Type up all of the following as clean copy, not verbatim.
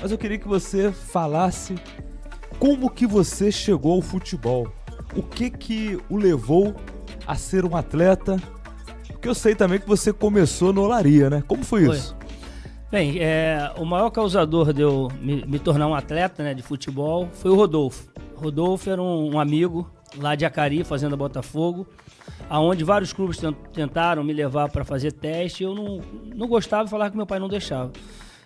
mas eu queria que você falasse como que você chegou ao futebol. O que o levou a ser um atleta? Porque eu sei também que você começou no Olaria, né? Como foi isso? Bem, o maior causador de eu me tornar um atleta, né, de futebol foi o Rodolfo. Rodolfo era um amigo lá de Acari, Fazenda Botafogo, aonde vários clubes tentaram me levar para fazer teste. Eu não gostava e falava que meu pai não deixava.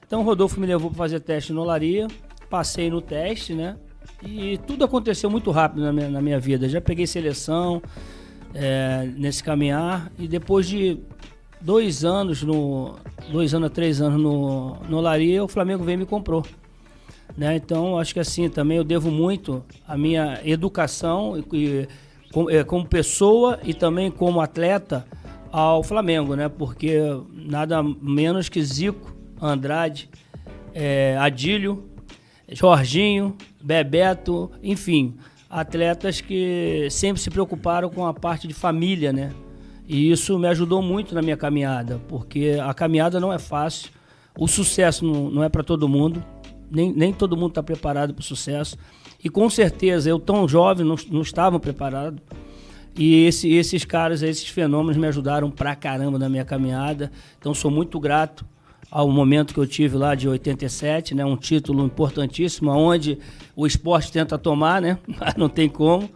Então o Rodolfo me levou para fazer teste no Olaria, passei no teste, né? E tudo aconteceu muito rápido na minha vida. Já peguei seleção nesse caminhar, e depois de 2 anos a 3 anos no Olaria, o Flamengo veio e me comprou. Né? Então, acho que assim, também eu devo muito a minha educação como pessoa e também como atleta ao Flamengo, né? Porque nada menos que Zico, Andrade, Adílio, Jorginho, Bebeto, enfim, atletas que sempre se preocuparam com a parte de família, né? E isso me ajudou muito na minha caminhada, porque a caminhada não é fácil, o sucesso não é para todo mundo, nem todo mundo está preparado para o sucesso, e com certeza eu tão jovem não estava preparado, e esses caras, esses fenômenos me ajudaram pra caramba na minha caminhada. Então sou muito grato ao momento que eu tive lá de 87, né, um título importantíssimo, onde o esporte tenta tomar, né, mas não tem como.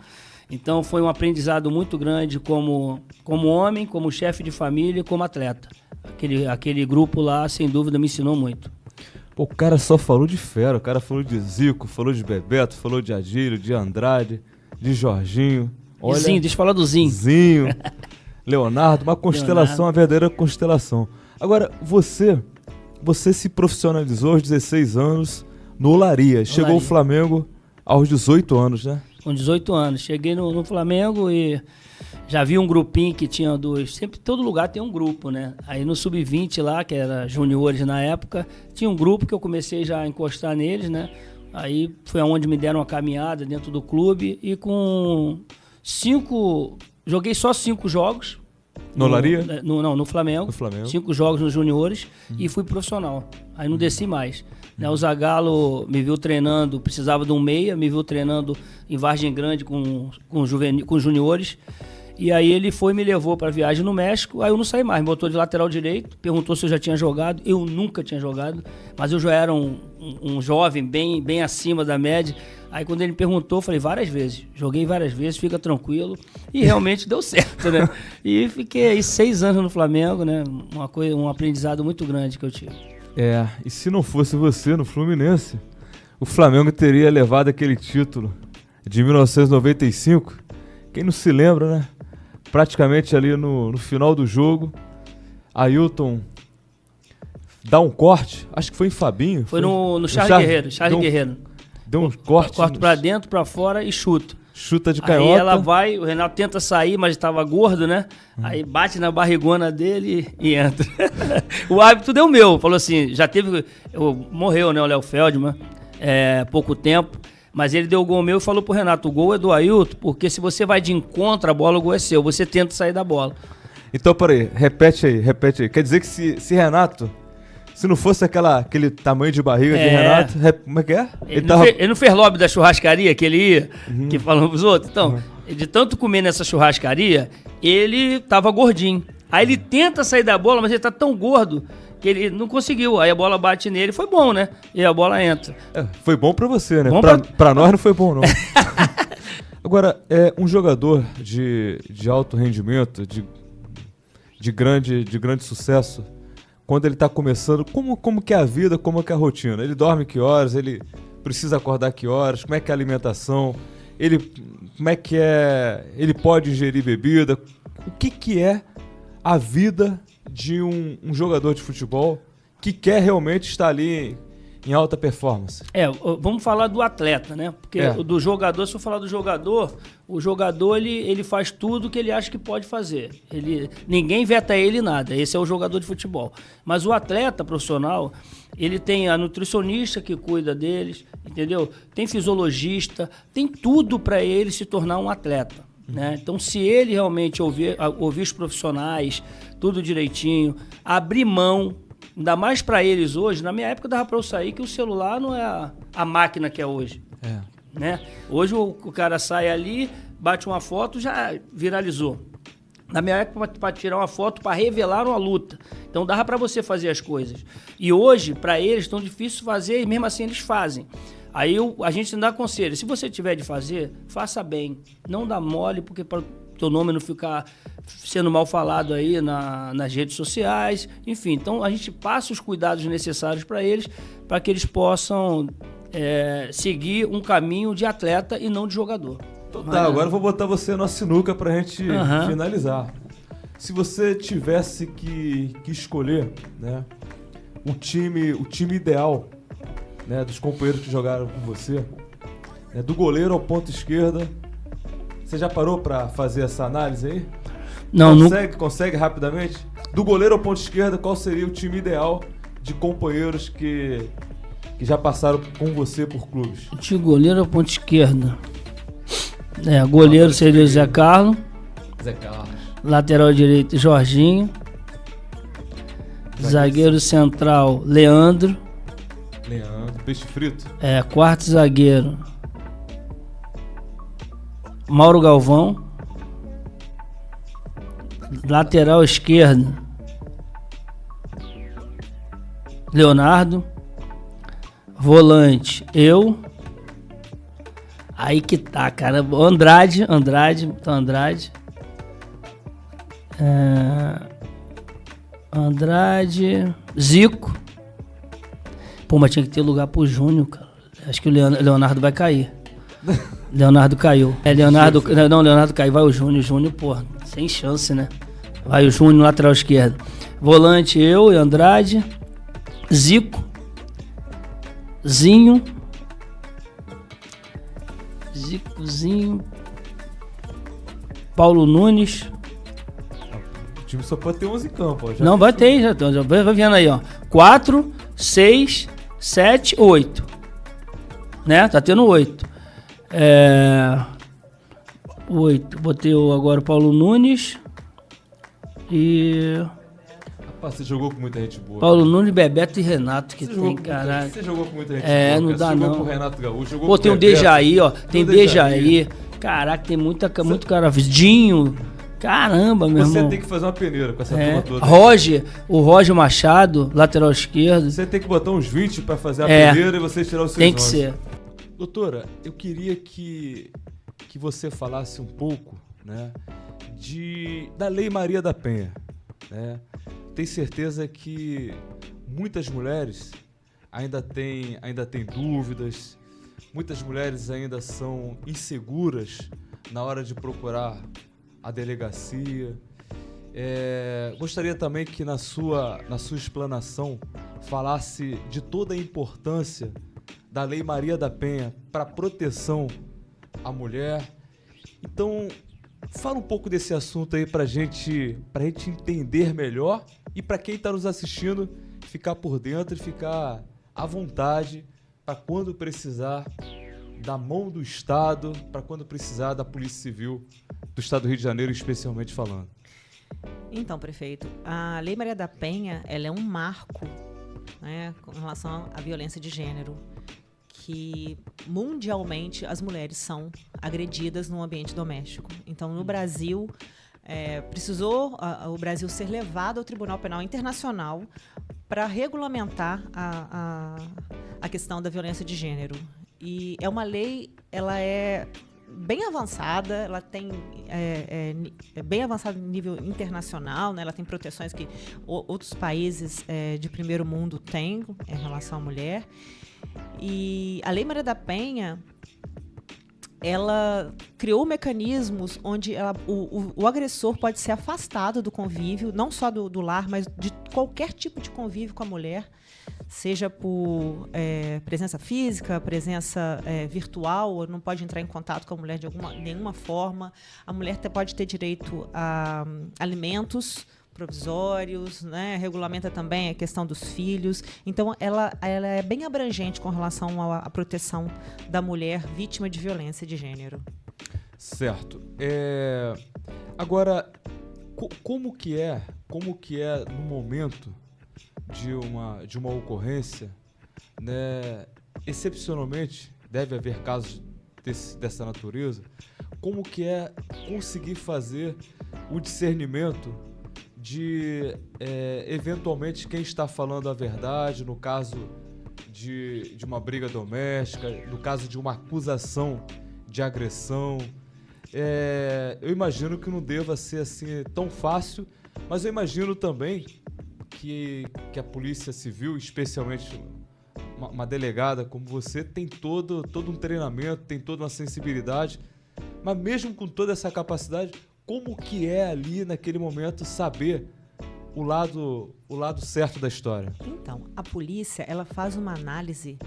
Então foi um aprendizado muito grande como homem, como chefe de família e como atleta. Aquele grupo lá, sem dúvida, me ensinou muito. Pô, o cara só falou de fera, o cara falou de Zico, falou de Bebeto, falou de Adílio, de Andrade, de Jorginho. Olha, Zinho, deixa eu falar do Zinho. Zinho, Leonardo, uma constelação, uma verdadeira constelação. Agora, você se profissionalizou aos 16 anos no Olaria. Chegou ao Flamengo aos 18 anos, né? Com 18 anos. Cheguei no Flamengo e já vi um grupinho que tinha sempre, todo lugar tem um grupo, né? Aí no Sub-20 lá, que era juniores na época, tinha um grupo que eu comecei já a encostar neles, né? Aí foi onde me deram uma caminhada dentro do clube, e com 5... Joguei só 5 jogos. No Olaria? No Flamengo. No Flamengo. 5 jogos nos juniores e fui profissional. Aí não desci mais. Né, o Zagallo me viu treinando, precisava de um meia, me viu treinando em Vargem Grande com juniores. E aí ele me levou para viagem no México. Aí eu não saí mais, me botou de lateral direito, perguntou se eu já tinha jogado. Eu nunca tinha jogado, mas eu já era um jovem bem acima da média. Aí quando ele me perguntou, eu falei várias vezes. Joguei várias vezes, fica tranquilo. E realmente deu certo, né? E fiquei aí 6 anos no Flamengo, né? Um aprendizado muito grande que eu tive. E se não fosse você no Fluminense, o Flamengo teria levado aquele título de 1995. Quem não se lembra, né? Praticamente ali no final do jogo, Ailton dá um corte, acho que foi em Fabinho. Foi no Charles Guerreiro. Charles Guerreiro. Deu um corte. Corta pra dentro, pra fora e chuta. Chuta de canhota. Aí ela vai, o Renato tenta sair, mas estava gordo, né? Aí bate na barrigona dele e entra. O árbitro deu meu, falou assim, morreu, né, o Léo Feldman, pouco tempo, mas ele deu o gol meu e falou pro Renato, o gol é do Ailton, porque se você vai de encontro à bola, o gol é seu, você tenta sair da bola. Então, peraí, repete aí. Quer dizer que se Renato... Se não fosse aquele tamanho de barriga de Renato, como é que é? Ele não fez lobby da churrascaria que ele ia, que falando pros outros? Então, de tanto comer nessa churrascaria, ele tava gordinho. Aí ele tenta sair da bola, mas ele tá tão gordo que ele não conseguiu. Aí a bola bate nele, foi bom, né? E a bola entra. Foi bom pra você, né? Bom pra nós não foi bom, não. Agora, um jogador de alto rendimento, de grande sucesso, quando ele está começando, como que é a vida, como que é a rotina? Ele dorme que horas? Ele precisa acordar que horas? Como é que é a alimentação? Como é que é? Ele pode ingerir bebida? O que é a vida de um jogador de futebol que quer realmente estar ali em alta performance? Vamos falar do atleta, né? Porque do jogador, se eu falar do jogador, o jogador ele faz tudo que ele acha que pode fazer. Ninguém veta ele nada. Esse é o jogador de futebol. Mas o atleta profissional, ele tem a nutricionista que cuida deles, entendeu? Tem fisiologista, tem tudo para ele se tornar um atleta. Né? Então, se ele realmente ouvir os profissionais, tudo direitinho, abrir mão, Ainda mais para eles hoje. Na minha época dava para eu sair que o celular não é a máquina que é hoje. Né? Hoje o cara sai ali, bate uma foto, já viralizou. Na minha época, para tirar uma foto, para revelar uma luta. Então dava para você fazer as coisas. E hoje, para eles, tão difícil fazer e mesmo assim eles fazem. Aí a gente dá conselho. Se você tiver de fazer, faça bem. Não dá mole, porque para o teu nome não ficar sendo mal falado aí nas redes sociais. Enfim, então a gente passa os cuidados necessários para eles, para que eles possam seguir um caminho de atleta e não de jogador. Então, tá, agora eu vou botar você na sinuca pra gente finalizar. Se você tivesse que escolher, né, o time ideal, né, dos companheiros que jogaram com você, né, do goleiro ao ponto esquerda, você já parou pra fazer essa análise aí? Não, consegue rapidamente? Do goleiro ao ponto esquerda, qual seria o time ideal de companheiros que já passaram com você por clubes? De goleiro ao ponto esquerda. Goleiro seria o Zé Carlos. Lateral direito, Jorginho. Zagueiro central, Leandro. Peixe frito. Quarto zagueiro, Mauro Galvão. Lateral esquerdo, Leonardo. Volante, eu. Aí que tá, cara. Andrade. Andrade. Zico. Pô, mas tinha que ter lugar pro Júnior, cara. Acho que o Leonardo vai cair. Leonardo caiu. Leonardo caiu. Vai o Júnior. Júnior, pô, sem chance, né? Vai o Júnior, lateral esquerdo. Volante, eu e Andrade. Zico. Zicozinho. Paulo Nunes. O time só pode ter 11 em campo. Ó. Não, vai ter, já vai vendo aí, ó. 4, 6, 7, 8. Né? Tá tendo 8. 8. Botei agora o Paulo Nunes. E... Rapaz, você jogou com muita gente boa. Paulo Nunes, Bebeto e Renato, que tem, caralho. Você jogou com muita gente boa. Não dá não. Jogou com o Renato Gaúcho. Pô, tem o Dejaí, ó. Tem Dejaí. Caraca, tem muito cara. Dinho. Caramba, meu irmão. Você tem que fazer uma peneira com essa turma toda. O Roger Machado, lateral esquerdo. Você tem que botar uns 20 pra fazer a peneira e você tirar os seus Tem que ser. Doutora, eu queria que você falasse um pouco, né, da Lei Maria da Penha, né? Tenho certeza que muitas mulheres ainda têm dúvidas, muitas mulheres ainda são inseguras na hora de procurar a delegacia. Gostaria também que na sua explanação falasse de toda a importância da Lei Maria da Penha para proteção à mulher. Então, fala um pouco desse assunto aí pra gente entender melhor e para quem está nos assistindo ficar por dentro e ficar à vontade para quando precisar da mão do Estado, para quando precisar da Polícia Civil do Estado do Rio de Janeiro, especialmente falando. Então, prefeito, a Lei Maria da Penha, ela é um marco, né, com relação à violência de gênero, que mundialmente as mulheres são agredidas no ambiente doméstico. Então, no Brasil, precisou o Brasil ser levado ao Tribunal Penal Internacional para regulamentar a questão da violência de gênero. E é uma lei, ela é bem avançada, ela tem é bem avançada em nível internacional, né? Ela tem proteções que outros países de primeiro mundo têm em relação à mulher. E a Lei Maria da Penha, ela criou mecanismos onde o agressor pode ser afastado do convívio, não só do lar, mas de qualquer tipo de convívio com a mulher, seja por presença física, presença virtual, não pode entrar em contato com a mulher de nenhuma forma. A mulher pode ter direito a alimentos provisórios, né? Regulamenta também a questão dos filhos. Então, ela é bem abrangente com relação à proteção da mulher vítima de violência de gênero. Certo. Agora, como que é no momento, de uma ocorrência, né, excepcionalmente, deve haver casos dessa natureza, como que é conseguir fazer o discernimento de, eventualmente, quem está falando a verdade, no caso de uma briga doméstica, no caso de uma acusação de agressão. Eu imagino que não deva ser assim tão fácil, mas eu imagino também que a Polícia Civil, especialmente uma delegada como você, tem todo um treinamento, tem toda uma sensibilidade, mas mesmo com toda essa capacidade, como que é ali naquele momento saber o lado certo da história? Então, a polícia, ela faz uma análise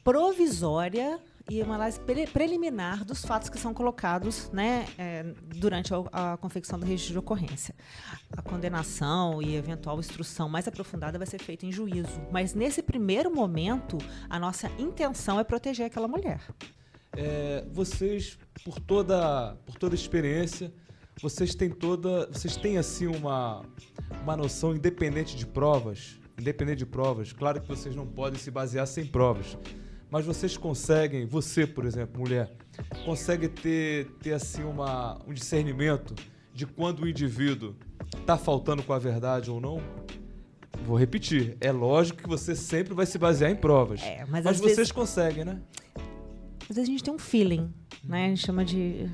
provisória e uma análise preliminar dos fatos que são colocados, né, durante a confecção do registro de ocorrência. A condenação e eventual instrução mais aprofundada vai ser feita em juízo. Mas, nesse primeiro momento, a nossa intenção é proteger aquela mulher. Vocês, por toda a experiência, vocês têm assim uma noção independente de provas, claro que vocês não podem se basear sem provas, mas vocês conseguem, você, por exemplo, mulher, consegue ter assim um discernimento de quando o indivíduo está faltando com a verdade ou não? Vou repetir, é lógico que você sempre vai se basear em provas, mas vocês vezes conseguem, né? Às vezes a gente tem um feeling, né? A gente chama de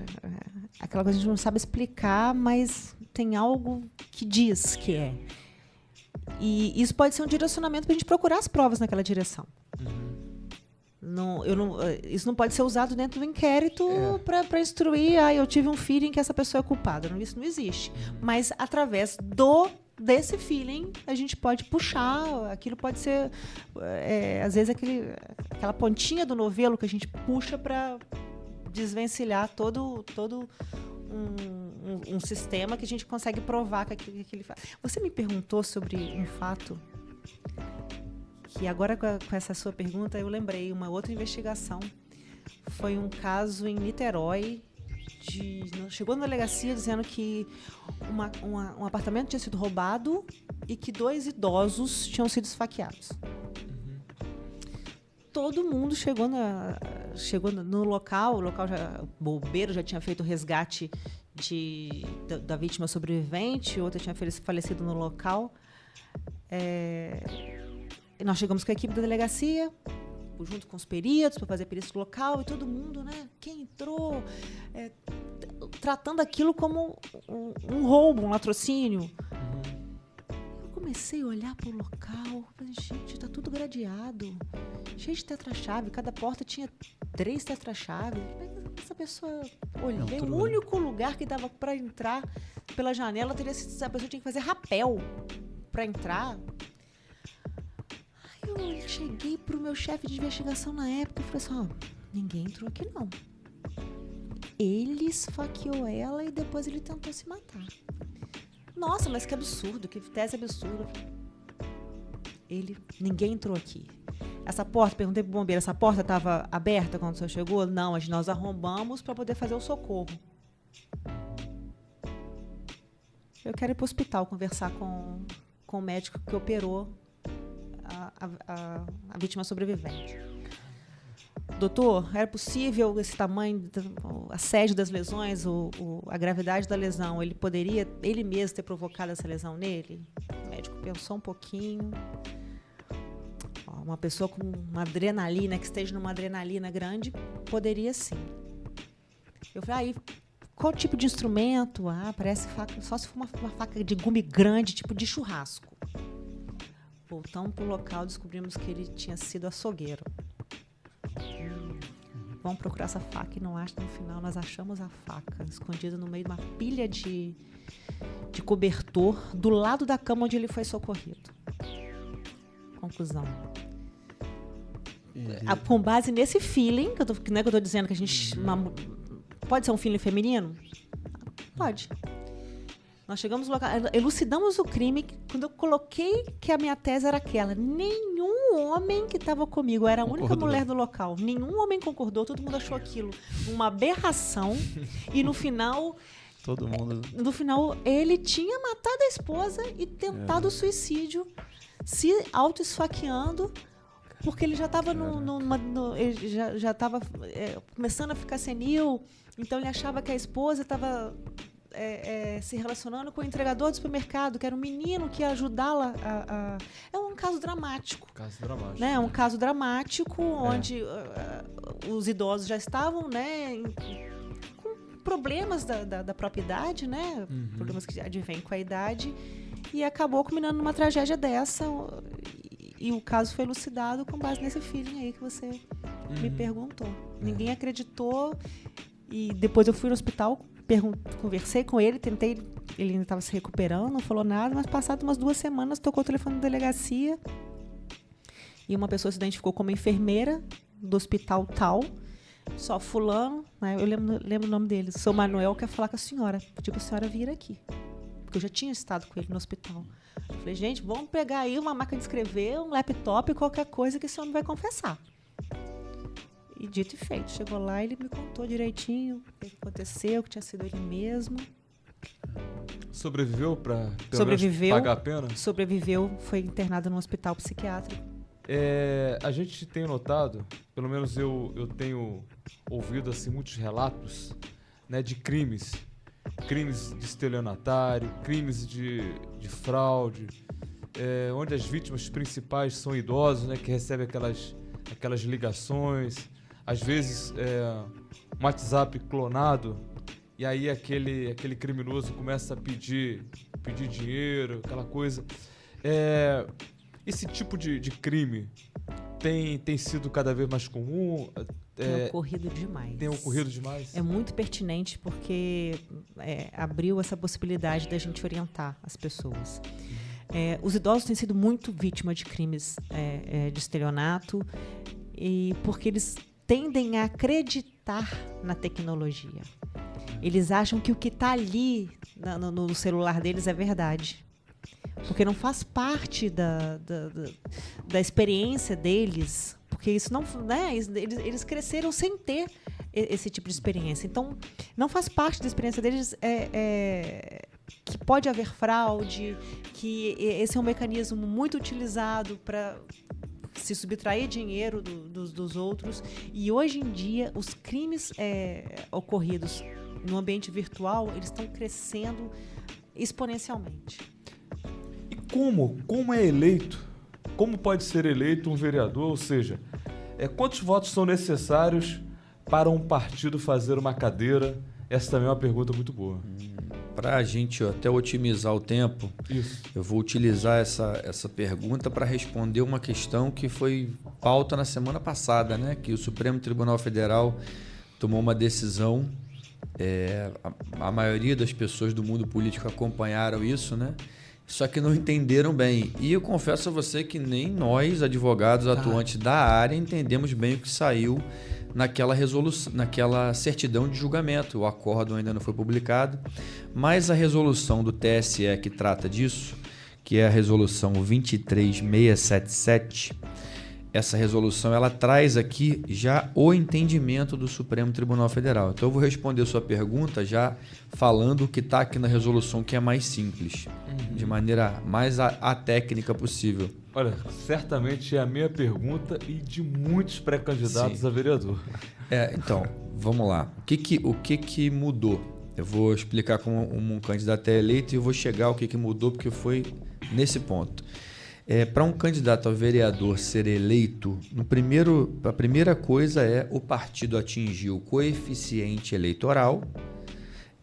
aquela coisa que a gente não sabe explicar, mas tem algo que diz que é. E isso pode ser um direcionamento para a gente procurar as provas naquela direção. Isso não pode ser usado dentro do inquérito para instruir, eu tive um feeling que essa pessoa é culpada. Isso não existe. Mas através desse feeling, a gente pode puxar, aquilo pode ser, às vezes, aquela pontinha do novelo que a gente puxa para desvencilhar todo um sistema que a gente consegue provar que aquele fato. Você me perguntou sobre um fato que agora, com essa sua pergunta, eu lembrei uma outra investigação. Foi um caso em Niterói, chegou na delegacia dizendo que um apartamento tinha sido roubado e que 2 idosos tinham sido esfaqueados. Todo mundo chegou no local, o bombeiro já tinha feito o resgate da vítima sobrevivente, outra tinha falecido no local. Nós chegamos com a equipe da delegacia, junto com os peritos, para fazer perícia local, e todo mundo, né? Quem entrou, tratando aquilo como um roubo, um latrocínio. Eu comecei a olhar para o local, falei, gente, está tudo gradeado, cheio de tetra-chave, cada porta tinha 3 tetra-chaves. Essa pessoa, olhei, o único lugar que dava para entrar pela janela teria sido, essa pessoa tinha que fazer rapel para entrar. Eu cheguei pro meu chefe de investigação na época e falei assim, ninguém entrou aqui não. Ele esfaqueou ela e depois ele tentou se matar. Nossa, mas que absurdo, que tese absurda. Ninguém entrou aqui. Essa porta, perguntei pro bombeiro, essa porta estava aberta quando o senhor chegou? Não, nós arrombamos para poder fazer o socorro. Eu quero ir pro hospital conversar com o médico que operou a vítima sobrevivente. Doutor, era possível esse tamanho, a sede das lesões, a gravidade da lesão, ele poderia, ele mesmo, ter provocado essa lesão nele? O médico pensou um pouquinho. Uma pessoa com uma adrenalina, que esteja numa adrenalina grande, poderia sim. Eu falei, qual tipo de instrumento? Parece faca, só se for uma faca de gume grande, tipo de churrasco. Voltamos para o local, descobrimos que ele tinha sido açougueiro. Vamos procurar essa faca e não acha. No final, nós achamos a faca escondida no meio de uma pilha de cobertor do lado da cama onde ele foi socorrido. Conclusão. Com base nesse feeling, que eu tô dizendo que a gente... Pode ser um feeling feminino? Pode. Nós chegamos no local, elucidamos o crime, quando eu coloquei que a minha tese era aquela. Nenhum homem que estava comigo, eu era a única mulher do local, nenhum homem concordou, todo mundo achou aquilo uma aberração. E no final... Todo mundo... No final, ele tinha matado a esposa e tentado o suicídio, se auto-esfaqueando, porque ele já estava já estava começando a ficar senil, então ele achava que a esposa estava se relacionando com o entregador do supermercado, que era um menino que ia ajudá-la a... É um caso dramático. Né? É um caso dramático, onde os idosos já estavam, né, com problemas da própria idade, né? Problemas que advêm com a idade, e acabou culminando numa tragédia dessa. E o caso foi elucidado com base nesse feeling aí que você me perguntou. Ninguém acreditou, e depois eu fui no hospital, conversei com ele, tentei, ele ainda estava se recuperando, não falou nada, mas passado umas 2 semanas tocou o telefone da delegacia e uma pessoa se identificou como enfermeira do hospital tal, só fulano, né? Eu lembro o nome dele, seu Manuel, quer falar com a senhora, pediu para a senhora vir aqui, porque eu já tinha estado com ele no hospital. Eu falei, gente, vamos pegar aí uma máquina de escrever, um laptop, qualquer coisa que esse homem vai confessar. E dito e feito, chegou lá e ele me contou direitinho o que aconteceu, que tinha sido ele mesmo. Sobreviveu para pagar a pena? Sobreviveu, foi internado num hospital psiquiátrico. A gente tem notado, pelo menos eu tenho ouvido assim, muitos relatos, né, de crimes de estelionatário, crimes de fraude, onde as vítimas principais são idosos, né, que recebem aquelas ligações, às vezes um WhatsApp clonado, e aí aquele criminoso começa a pedir dinheiro, aquela coisa. Esse tipo de crime tem sido cada vez mais comum? Tem ocorrido demais. Tem ocorrido demais? É muito pertinente porque abriu essa possibilidade da gente orientar as pessoas. Os idosos têm sido muito vítimas de crimes de estelionato, e porque eles tendem a acreditar na tecnologia. Eles acham que o que está ali no celular deles é verdade. Porque não faz parte da experiência deles, porque isso não, né, eles cresceram sem ter esse tipo de experiência. Então, não faz parte da experiência deles que pode haver fraude, que esse é um mecanismo muito utilizado para se subtrair dinheiro dos outros. E hoje em dia, os crimes ocorridos no ambiente virtual, eles estão crescendo exponencialmente. E como é eleito? Como pode ser eleito um vereador? Ou seja, quantos votos são necessários para um partido fazer uma cadeira? Essa também é uma pergunta muito boa. Para a gente até otimizar o tempo, eu vou utilizar essa pergunta para responder uma questão que foi pauta na semana passada, né? Que o Supremo Tribunal Federal tomou uma decisão. A maioria das pessoas do mundo político acompanharam isso, né? Só que não entenderam bem. E eu confesso a você que nem nós, advogados atuantes da área, entendemos bem o que saiu naquela resolução, naquela certidão de julgamento. O acórdão ainda não foi publicado, mas a resolução do TSE que trata disso, que é a resolução 23677, essa resolução ela traz aqui já o entendimento do Supremo Tribunal Federal. Então eu vou responder a sua pergunta já falando o que está aqui na resolução, que é mais simples, de maneira mais técnica possível. Olha, certamente é a minha pergunta e de muitos pré-candidatos a vereador. Então, vamos lá. O que mudou? Eu vou explicar como um candidato é eleito e eu vou chegar ao que mudou, porque foi nesse ponto. Para um candidato a vereador ser eleito, a primeira coisa é o partido atingir o coeficiente eleitoral.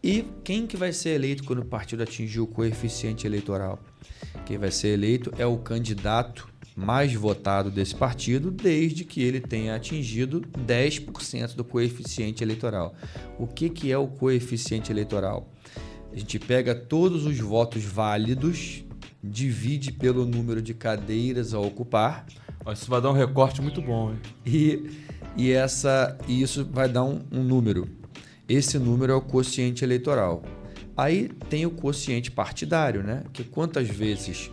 E quem que vai ser eleito quando o partido atingir o coeficiente eleitoral? Quem vai ser eleito é o candidato mais votado desse partido, desde que ele tenha atingido 10% do coeficiente eleitoral. O que é o coeficiente eleitoral? A gente pega todos os votos válidos, divide pelo número de cadeiras a ocupar. Isso vai dar um recorte muito bom, hein? E isso vai dar um número. Esse número é o quociente eleitoral. Aí tem o quociente partidário, né? Que quantas vezes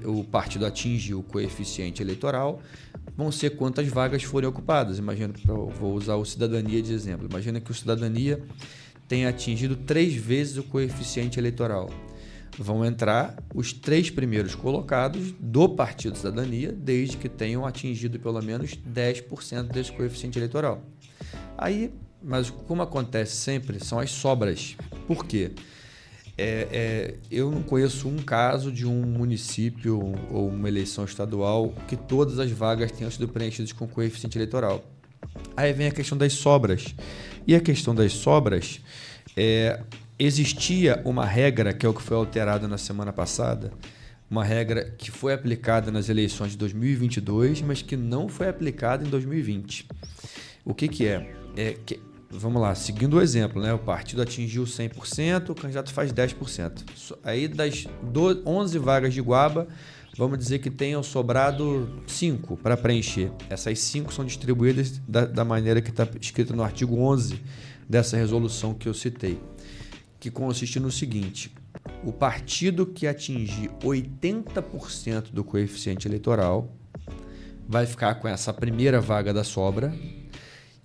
o partido atinge o coeficiente eleitoral, vão ser quantas vagas forem ocupadas. Imagina, vou usar o Cidadania de exemplo. Imagina que o Cidadania tenha atingido 3 vezes o coeficiente eleitoral. vão entrar os 3 primeiros colocados do Partido Cidadania, desde que tenham atingido pelo menos 10% desse coeficiente eleitoral. Aí, mas como acontece sempre, são as sobras. Por quê? Eu não conheço um caso de um município ou uma eleição estadual que todas as vagas tenham sido preenchidas com coeficiente eleitoral. Aí vem a questão das sobras. E a questão das sobras, existia uma regra, que é o que foi alterado na semana passada, uma regra que foi aplicada nas eleições de 2022, mas que não foi aplicada em 2020. O que é? Vamos lá, seguindo o exemplo, né? O partido atingiu 100%, o candidato faz 10%. Aí das 11 vagas de Guaba, vamos dizer que tenham sobrado 5 para preencher. Essas 5 são distribuídas da maneira que está escrito no artigo 11 dessa resolução que eu citei, que consiste no seguinte: o partido que atingir 80% do coeficiente eleitoral vai ficar com essa primeira vaga da sobra.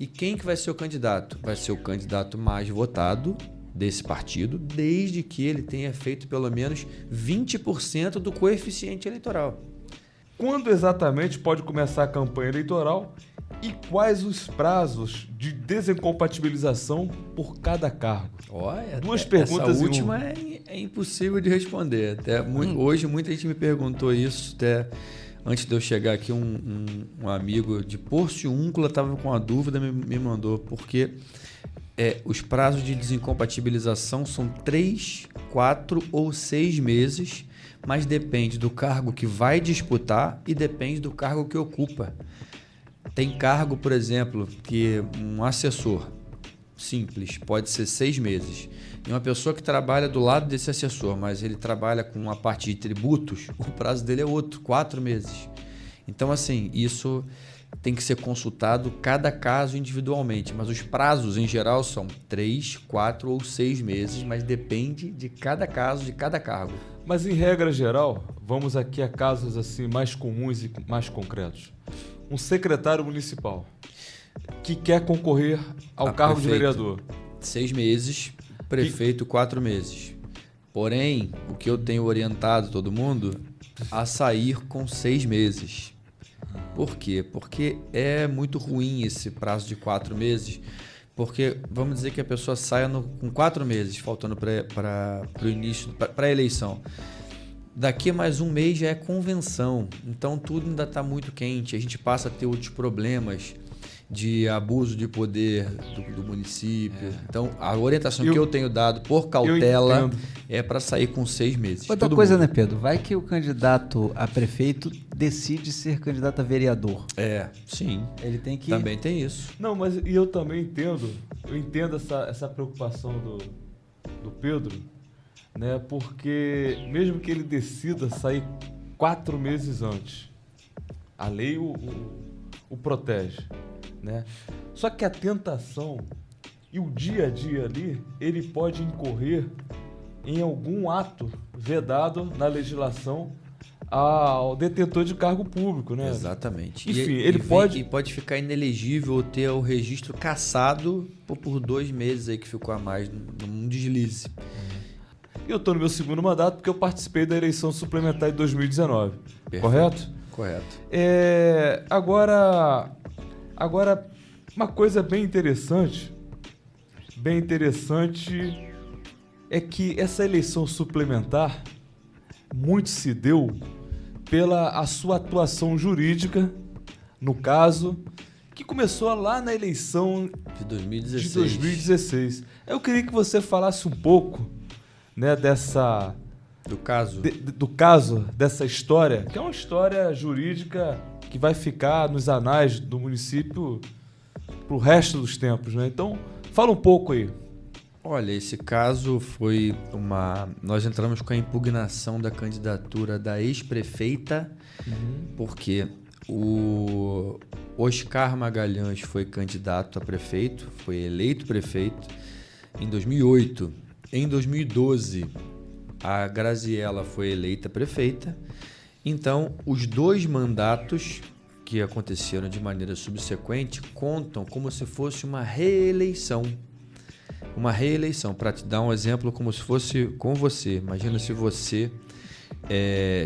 E quem que vai ser o candidato? Vai ser o candidato mais votado desse partido, desde que ele tenha feito pelo menos 20% do coeficiente eleitoral. Quando exatamente pode começar a campanha eleitoral e quais os prazos de desincompatibilização por cada cargo? Olha, duas perguntas. Essa última é impossível de responder. Hoje muita gente me perguntou isso, até antes de eu chegar aqui, um amigo de Porciúncula estava com a dúvida, me mandou, porque os prazos de desincompatibilização são 3, 4 ou 6 meses, mas depende do cargo que vai disputar e depende do cargo que ocupa. Tem cargo, por exemplo, que um assessor simples pode ser 6 meses. E uma pessoa que trabalha do lado desse assessor, mas ele trabalha com a parte de tributos, o prazo dele é outro, 4 meses. Então, assim, isso tem que ser consultado cada caso individualmente, mas os prazos em geral são 3, 4 ou 6 meses, mas depende de cada caso, de cada cargo. Mas em regra geral, vamos aqui a casos assim mais comuns e mais concretos. Um secretário municipal que quer concorrer ao cargo prefeito, de vereador. 6 meses, prefeito 4 meses. Porém, o que eu tenho orientado todo mundo a sair com 6 meses. Por quê? Porque é muito ruim esse prazo de 4 meses, porque vamos dizer que a pessoa saia com 4 meses, faltando para o início, para a eleição. Daqui a mais um mês já é convenção, então tudo ainda está muito quente, a gente passa a ter outros problemas de abuso de poder do município. Então, a orientação que eu tenho dado por cautela é para sair com 6 meses. Outra coisa, né, Pedro? Vai que o candidato a prefeito decide ser candidato a vereador. Sim. Ele tem que... Também tem isso. Não, mas e eu também entendo, essa preocupação do Pedro, né? Porque mesmo que ele decida sair 4 meses antes, a lei o protege, né? Só que a tentação e o dia a dia ali, ele pode incorrer em algum ato vedado na legislação ao detentor de cargo público, né? Exatamente. Enfim, ele pode ficar inelegível ou ter o registro cassado por 2 meses aí que ficou a mais num deslize. Eu estou no meu segundo mandato porque eu participei da eleição suplementar de 2019. Perfeito. Correto? Correto. Agora, uma coisa bem interessante é que essa eleição suplementar muito se deu pela a sua atuação jurídica, no caso, que começou lá na eleição de 2016. de 2016. Eu queria que você falasse um pouco, né, do caso, dessa história, que é uma história jurídica que vai ficar nos anais do município pro resto dos tempos, né? Então, fala um pouco aí. Olha, esse caso foi nós entramos com a impugnação da candidatura da ex-prefeita, porque o Oscar Magalhães foi candidato a prefeito, foi eleito prefeito em 2008. Em 2012, a Graziella foi eleita prefeita. Então, os 2 mandatos que aconteceram de maneira subsequente contam como se fosse uma reeleição. uma reeleição. Para te dar um exemplo, como se fosse com você. Imagina se você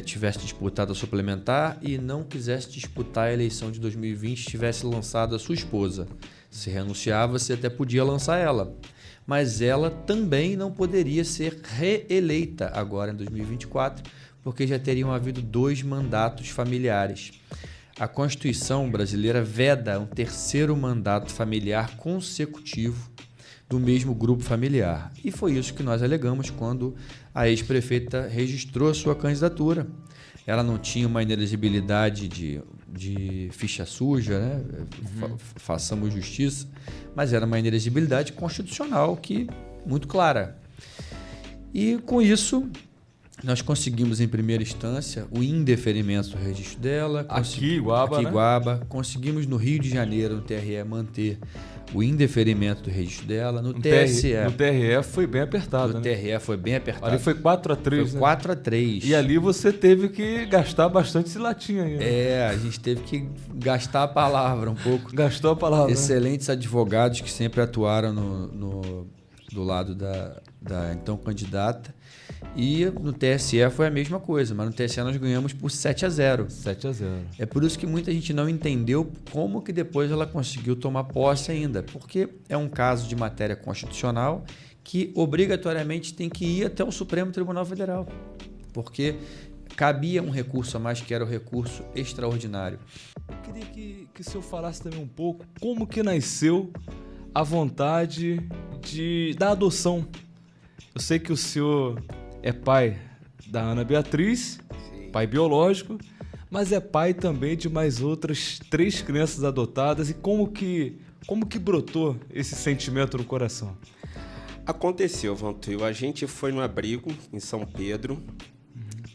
tivesse disputado a suplementar e não quisesse disputar a eleição de 2020, tivesse lançado a sua esposa. Se renunciava, você até podia lançar ela. Mas ela também não poderia ser reeleita agora em 2024, porque já teriam havido 2 mandatos familiares. A Constituição brasileira veda um 3º mandato familiar consecutivo do mesmo grupo familiar. E foi isso que nós alegamos quando a ex-prefeita registrou a sua candidatura. Ela não tinha uma inelegibilidade de ficha suja, né? Façamos justiça, mas era uma inelegibilidade constitucional muito clara. E com isso, nós conseguimos em primeira instância o indeferimento do registro dela. Aqui, Guaba, aqui, né? Guaba. Conseguimos no Rio de Janeiro, no TRE, manter o indeferimento do registro dela. No TSE. No TRE foi bem apertado, No né? TRE foi bem apertado. Ali foi 4-3, Foi né? 4-3. E ali você teve que gastar bastante esse latim aí, né? A gente teve que gastar a palavra um pouco. Gastou a palavra, né? Excelentes advogados que sempre atuaram do lado da então candidata. E no TSE foi a mesma coisa, mas no TSE nós ganhamos por 7-0. 7-0. É por isso que muita gente não entendeu como que depois ela conseguiu tomar posse ainda, porque é um caso de matéria constitucional que obrigatoriamente tem que ir até o Supremo Tribunal Federal, porque cabia um recurso a mais, que era o recurso extraordinário. Eu queria que o senhor falasse também um pouco como que nasceu a vontade da adoção. Eu sei que o senhor é pai da Ana Beatriz, pai biológico, mas é pai também de mais outras 3 crianças adotadas. E como que brotou esse sentimento no coração? Aconteceu, Vantuil. A gente foi no abrigo em São Pedro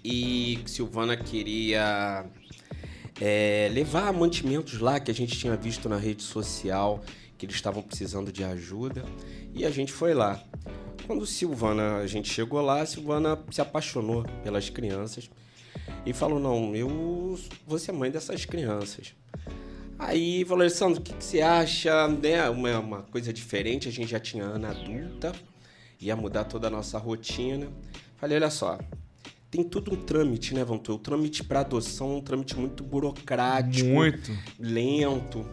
e Silvana queria levar mantimentos lá que a gente tinha visto na rede social, que eles estavam precisando de ajuda, e a gente foi lá. Quando a gente chegou lá, a Silvana se apaixonou pelas crianças e falou, não, eu vou ser mãe dessas crianças. Aí falou, Alessandro, o que você acha? Né? Uma coisa diferente, a gente já tinha Ana adulta, ia mudar toda a nossa rotina. Falei, olha só, tem tudo um trâmite, né, Vantuil? O trâmite para adoção é um trâmite muito burocrático. Muito. Lento.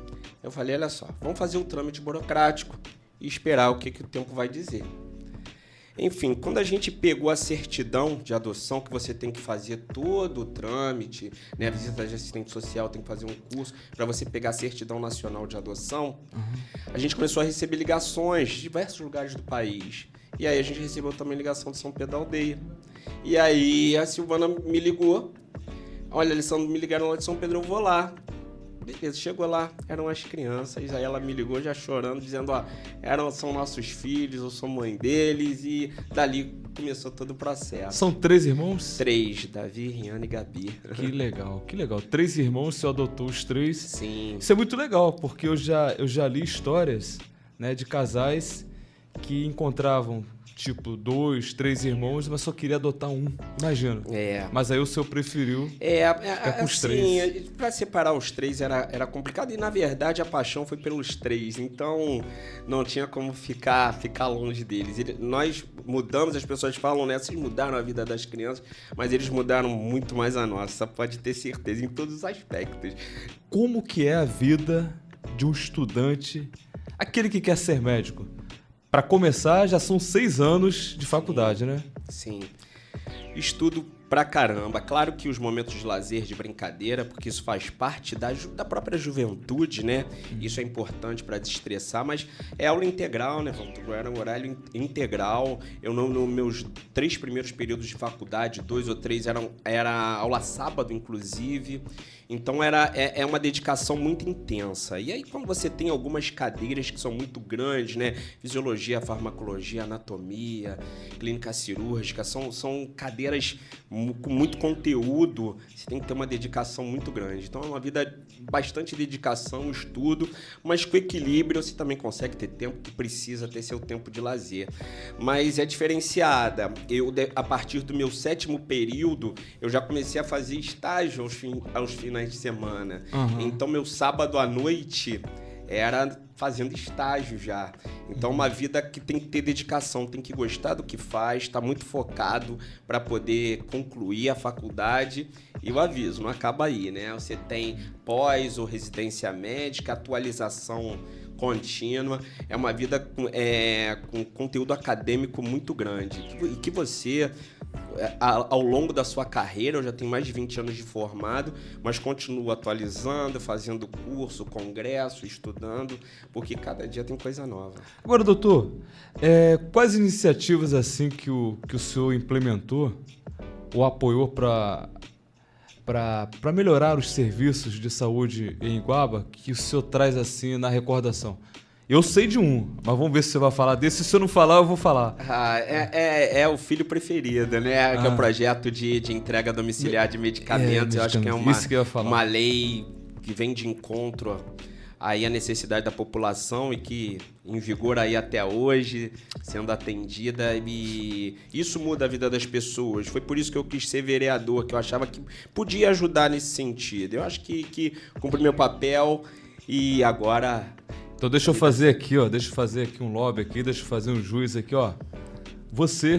Eu falei, olha só, vamos fazer o trâmite burocrático e esperar o que o tempo vai dizer. Enfim, quando a gente pegou a certidão de adoção, que você tem que fazer todo o trâmite, né? A visita de assistente social tem que fazer um curso para você pegar a certidão nacional de adoção, a gente começou a receber ligações de diversos lugares do país. E aí a gente recebeu também ligação de São Pedro da Aldeia. E aí a Silvana me ligou. Olha, Alessandro, me ligaram lá de São Pedro, eu vou lá. Beleza, chegou lá, eram as crianças, aí ela me ligou já chorando, dizendo, são nossos filhos, eu sou mãe deles, e dali começou todo o processo. São 3 irmãos? 3, Davi, Rihanna e Gabi. Que legal, que legal. 3 irmãos, você adotou os 3. Sim. Isso é muito legal, porque eu já li histórias, né, de casais que encontravam, tipo, 2, 3 irmãos, mas só queria adotar um. Imagina. Mas aí o seu preferiu ficar com os 3. Para separar os 3 era complicado, e na verdade a paixão foi pelos 3, então não tinha como ficar longe deles. Nós mudamos, as pessoas falam, né, vocês mudaram a vida das crianças, mas eles mudaram muito mais a nossa, pode ter certeza, em todos os aspectos. Como que é a vida de um estudante, aquele que quer ser médico? Para começar, já são 6 anos de faculdade, né? Sim. Estudo pra caramba. Claro que os momentos de lazer, de brincadeira, porque isso faz parte da própria juventude, né? Isso é importante para desestressar, mas é aula integral, né? Era um horário integral. Eu, nos meus 3 primeiros períodos de faculdade, 2 ou 3, era aula sábado, inclusive. Então é uma dedicação muito intensa. E aí, quando você tem algumas cadeiras que são muito grandes, né? Fisiologia, farmacologia, anatomia, clínica cirúrgica, são cadeiras com muito conteúdo, você tem que ter uma dedicação muito grande. Então é uma vida bastante dedicação, estudo, mas com equilíbrio você também consegue ter tempo que precisa ter seu tempo de lazer. Mas é diferenciada. A partir do meu 7º período, eu já comecei a fazer estágio aos finais de semana. Então meu sábado à noite era fazendo estágio já. Então, uma vida que tem que ter dedicação, tem que gostar do que faz, tá muito focado para poder concluir a faculdade. E o aviso, não acaba aí, né? Você tem pós ou residência médica, atualização contínua, é uma vida com conteúdo acadêmico muito grande. E que você, ao longo da sua carreira, eu já tenho mais de 20 anos de formado, mas continuo atualizando, fazendo curso, congresso, estudando, porque cada dia tem coisa nova. Agora, doutor, quais iniciativas assim que o senhor implementou ou apoiou para melhorar os serviços de saúde em Iguaba que o senhor traz assim na recordação? Eu sei de um, mas vamos ver se você vai falar desse. Se o senhor não falar, eu vou falar. É o filho preferido, né? Que é o projeto de entrega domiciliar de medicamentos. Eu acho que é uma lei que vem de encontro aí a necessidade da população e que em vigor aí até hoje, sendo atendida, e isso muda a vida das pessoas. Foi por isso que eu quis ser vereador, que eu achava que podia ajudar nesse sentido. Eu acho que cumpri meu papel e agora... Então deixa eu fazer aqui, ó, um lobby aqui, deixa eu fazer um juiz aqui, ó. Você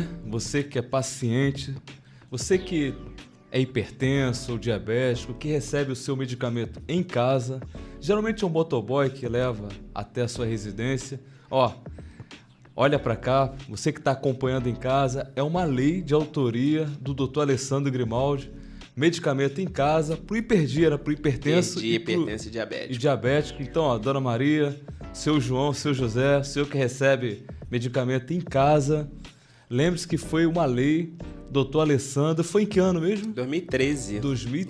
que é paciente, você que é hipertenso ou diabético, que recebe o seu medicamento em casa, geralmente é um motoboy que leva até a sua residência. Ó, olha para cá, você que está acompanhando em casa, é uma lei de autoria do Dr. Alessandro Grimaldi, medicamento em casa pro hiperdia, era pro hipertenso e diabético. E diabético. Então, ó, Dona Maria, seu João, seu José, seu que recebe medicamento em casa, lembre-se que foi uma lei, doutor Alessandro, foi em que ano mesmo? 2013.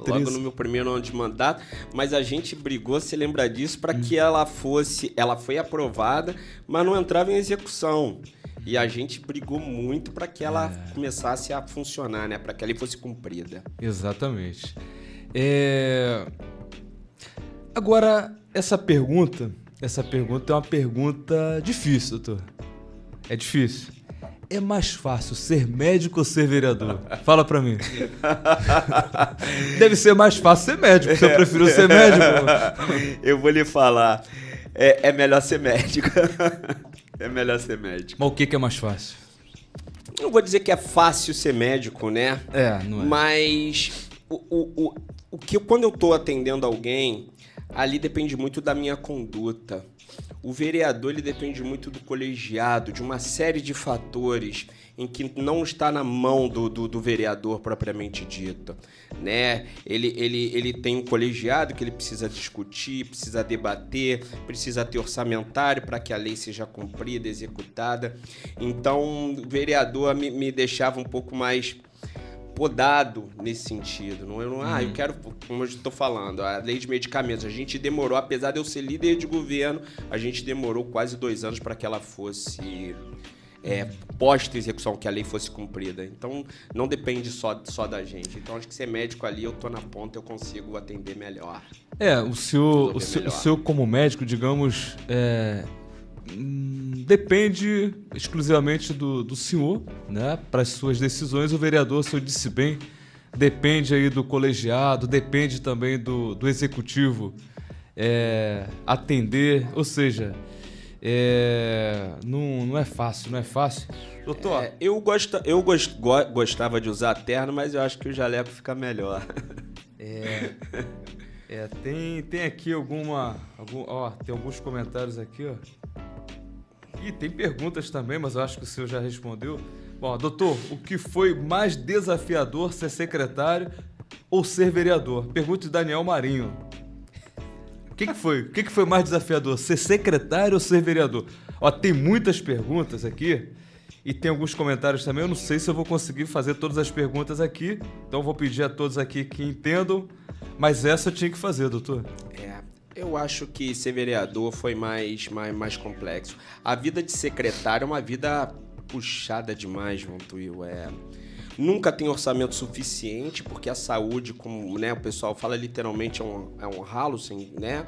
Logo no meu primeiro ano de mandato, mas a gente brigou, se lembra disso, para que ela foi aprovada, mas não entrava em execução. E a gente brigou muito para que ela começasse a funcionar, né? Para que ela fosse cumprida. Exatamente. Agora, essa pergunta é uma pergunta difícil, doutor. É difícil. É mais fácil ser médico ou ser vereador? Fala pra mim. Deve ser mais fácil ser médico. Você preferiu ser médico? Eu vou lhe falar. É melhor ser médico. É melhor ser médico. Mas o que é mais fácil? Não vou dizer que é fácil ser médico, né? Não é. Mas o que quando eu tô atendendo alguém, ali depende muito da minha conduta. O vereador, ele depende muito do colegiado, de uma série de fatores em que não está na mão do vereador propriamente dito, né? Ele tem um colegiado que ele precisa discutir, precisa debater, precisa ter orçamentário para que a lei seja cumprida, executada. Então, o vereador me deixava um pouco mais podado nesse sentido. Eu quero, como eu estou falando, a lei de medicamentos, a gente demorou, apesar de eu ser líder de governo, a gente demorou quase 2 anos para que ela fosse posta em execução, que a lei fosse cumprida. Então, não depende só da gente. Então, acho que ser médico ali, eu tô na ponta, eu consigo atender melhor. O senhor como médico, digamos, depende exclusivamente do senhor, né, para as suas decisões. O vereador, o senhor disse bem, depende aí do colegiado, depende também do executivo atender, ou seja, não é fácil. Doutor, eu gostava de usar terno, mas eu acho que o jaleco fica melhor. Tem aqui tem alguns comentários aqui, ó. E tem perguntas também, mas eu acho que o senhor já respondeu. Bom, doutor, o que foi mais desafiador, ser secretário ou ser vereador? Pergunta de Daniel Marinho. O que foi mais desafiador, ser secretário ou ser vereador? Ó, tem muitas perguntas aqui e tem alguns comentários também. Eu não sei se eu vou conseguir fazer todas as perguntas aqui, então eu vou pedir a todos aqui que entendam, mas essa eu tinha que fazer, doutor. Eu acho que ser vereador foi mais complexo. A vida de secretário é uma vida puxada demais, João Tuil. Nunca tem orçamento suficiente, porque a saúde, como, né, o pessoal fala literalmente, é um ralo, assim, né?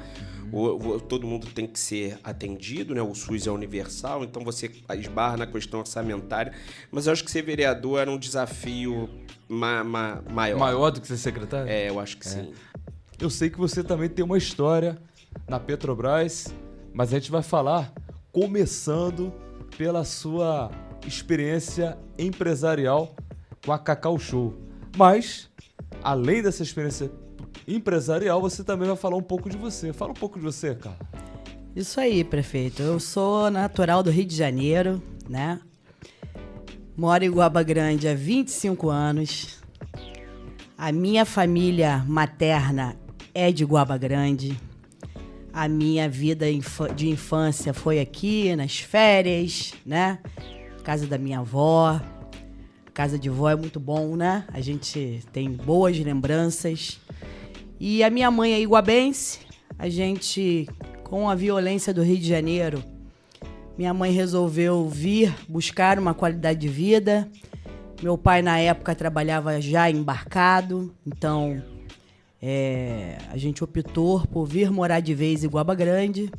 Todo mundo tem que ser atendido, né? O SUS é universal, então você esbarra na questão orçamentária. Mas eu acho que ser vereador era um desafio maior. Maior do que ser secretário? Eu acho que sim. Eu sei que você também tem uma história na Petrobras, mas a gente vai falar começando pela sua experiência empresarial com a Cacau Show. Mas, além dessa experiência empresarial, você também vai falar um pouco de você. Fala um pouco de você, Carla. Isso aí, prefeito. Eu sou natural do Rio de Janeiro, né? Moro em Guaba Grande há 25 anos. A minha família materna é de Guaba Grande. A minha vida de infância foi aqui, nas férias, né? Casa da minha avó. Casa de vó é muito bom, né? A gente tem boas lembranças. E a minha mãe é iguabense. A gente, com a violência do Rio de Janeiro, minha mãe resolveu vir buscar uma qualidade de vida. Meu pai, na época, trabalhava já embarcado. Então, a gente optou por vir morar de vez em Guaba Grande.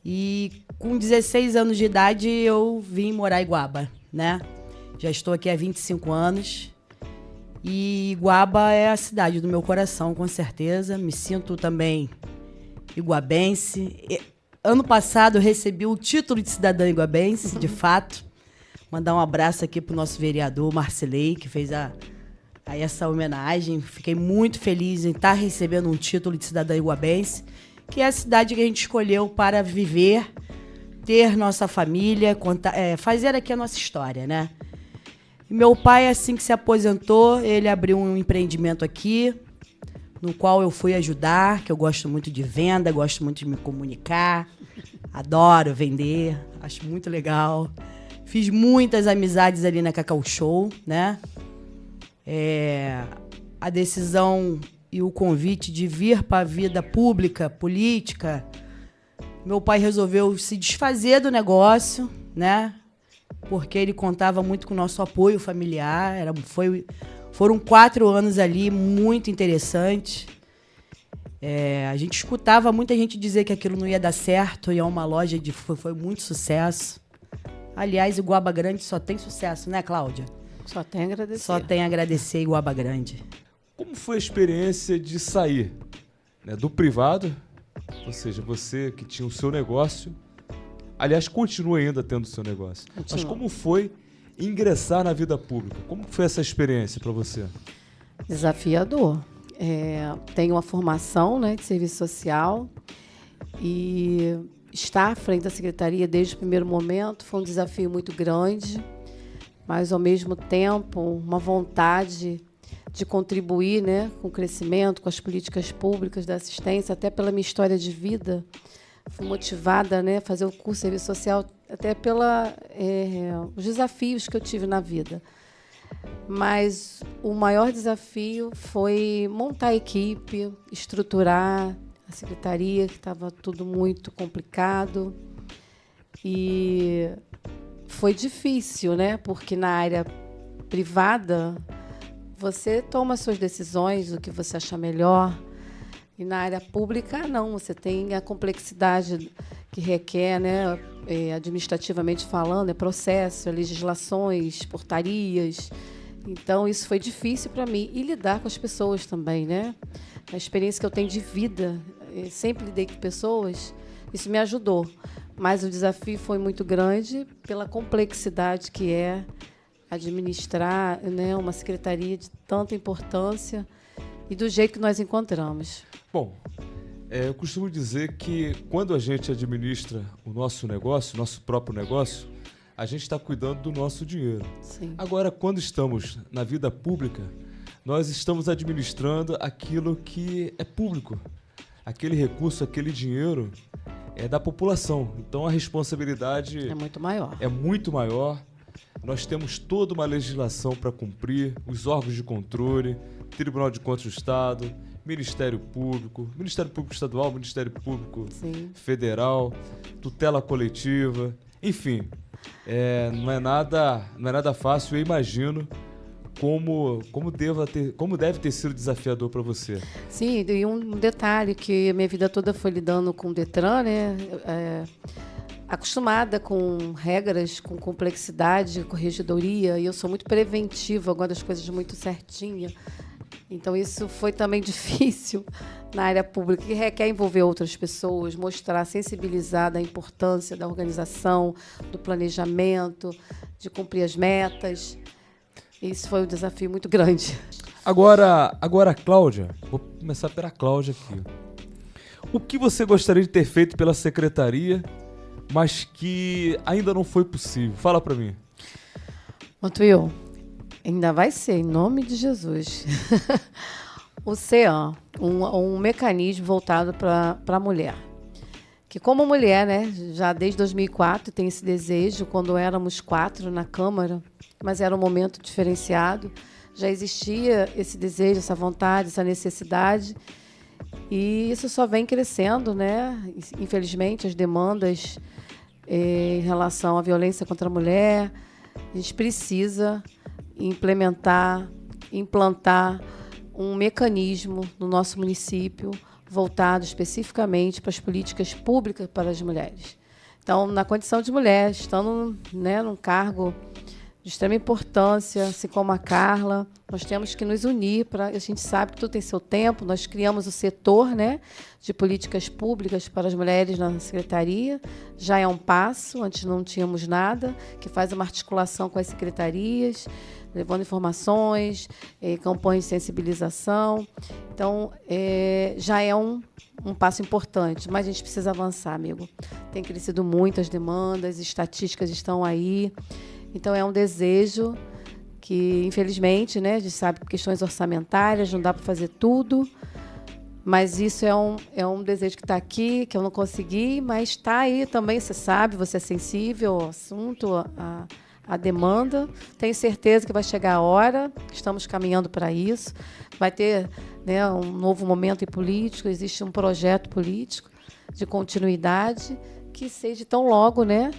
E com 16 anos de idade, eu vim morar em Guaba, né? Já estou aqui há 25 anos. E Guaba é a cidade do meu coração, com certeza. Me sinto também iguabense. Ano passado eu recebi o título de cidadã iguabense, de fato. Mandar um abraço aqui para o nosso vereador, Marcilei, que fez essa homenagem. Fiquei muito feliz em estar recebendo um título de cidadã iguabense, que é a cidade que a gente escolheu para viver, ter nossa família, fazer aqui a nossa história, né? E meu pai, assim que se aposentou, ele abriu um empreendimento aqui, no qual eu fui ajudar, que eu gosto muito de venda, gosto muito de me comunicar, adoro vender, acho muito legal. Fiz muitas amizades ali na Cacau Show, né? A decisão e o convite de vir para a vida pública, política, meu pai resolveu se desfazer do negócio, né? Porque ele contava muito com o nosso apoio familiar. Foram 4 anos ali muito interessantes. A gente escutava muita gente dizer que aquilo não ia dar certo, e é uma loja foi muito sucesso. Aliás, o Guaba Grande só tem sucesso, né, Cláudia? Só tem a agradecer. Só tem a agradecer Guaba Grande. Como foi a experiência de sair, né, do privado, ou seja, você que tinha o seu negócio, aliás, continua ainda tendo o seu negócio, mas como foi ingressar na vida pública? Como foi essa experiência para você? Desafiador. Tenho uma formação, né, de serviço social e estar à frente da secretaria desde o primeiro momento foi um desafio muito grande, mas, ao mesmo tempo, uma vontade de contribuir, né, com o crescimento, com as políticas públicas da assistência, até pela minha história de vida. Fui motivada, né, a fazer o curso de serviço social até os desafios que eu tive na vida. Mas o maior desafio foi montar a equipe, estruturar a secretaria, que estava tudo muito complicado. E foi difícil, né, porque na área privada você toma suas decisões, o que você achar melhor. E na área pública, não. Você tem a complexidade que requer, né, administrativamente falando, processo, legislações, portarias. Então, isso foi difícil para mim. E lidar com as pessoas também, né? A experiência que eu tenho de vida, sempre lidei com pessoas, isso me ajudou. Mas o desafio foi muito grande pela complexidade que é administrar, né, uma secretaria de tanta importância e do jeito que nós encontramos. Bom, eu costumo dizer que quando a gente administra o nosso negócio, nosso próprio negócio, a gente está cuidando do nosso dinheiro. Sim. Agora, quando estamos na vida pública, nós estamos administrando aquilo que é público. Aquele recurso, aquele dinheiro é da população. Então, a responsabilidade é muito maior. É muito maior. Nós temos toda uma legislação para cumprir, os órgãos de controle, Tribunal de Contas do Estado, Ministério Público Estadual, Ministério Público Sim. Federal, tutela coletiva, enfim, não é nada fácil. Eu imagino como deve ter sido desafiador para você. Sim, e um detalhe que a minha vida toda foi lidando com o Detran, né? Acostumada com regras, com complexidade, corregedoria, e eu sou muito preventiva, eu gosto das coisas muito certinhas. Então, isso foi também difícil, na área pública, que requer envolver outras pessoas, mostrar, sensibilizar da importância da organização, do planejamento, de cumprir as metas. Isso foi um desafio muito grande. Agora, Cláudia, vou começar pela Cláudia aqui. O que você gostaria de ter feito pela secretaria, mas que ainda não foi possível? Fala pra mim. Mantuil, ainda vai ser, em nome de Jesus. O CEAM, um mecanismo voltado para a mulher. Que como mulher, né, já desde 2004 tem esse desejo, quando éramos 4 na Câmara, mas era um momento diferenciado, já existia esse desejo, essa vontade, essa necessidade, e isso só vem crescendo, né? Infelizmente, as demandas em relação à violência contra a mulher, a gente precisa implantar um mecanismo no nosso município voltado especificamente para as políticas públicas para as mulheres. Então, na condição de mulher, estando, né, num cargo de extrema importância, assim como a Carla, nós temos que nos unir para. A gente sabe que tudo tem seu tempo. Nós criamos o setor, né, de políticas públicas para as mulheres na secretaria. Já é um passo, antes não tínhamos nada, que faz uma articulação com as secretarias, levando informações, campanhas de sensibilização. Então, já é um passo importante, mas a gente precisa avançar, amigo. Tem crescido muito as demandas, estatísticas estão aí. Então, é um desejo que, infelizmente, né, a gente sabe que questões orçamentárias, não dá para fazer tudo, mas isso é um desejo que está aqui, que eu não consegui, mas está aí também, você sabe, você é sensível ao assunto, a demanda. Tenho certeza que vai chegar a hora, estamos caminhando para isso. Vai ter, né, um novo momento político, existe um projeto político de continuidade que seja tão logo, né,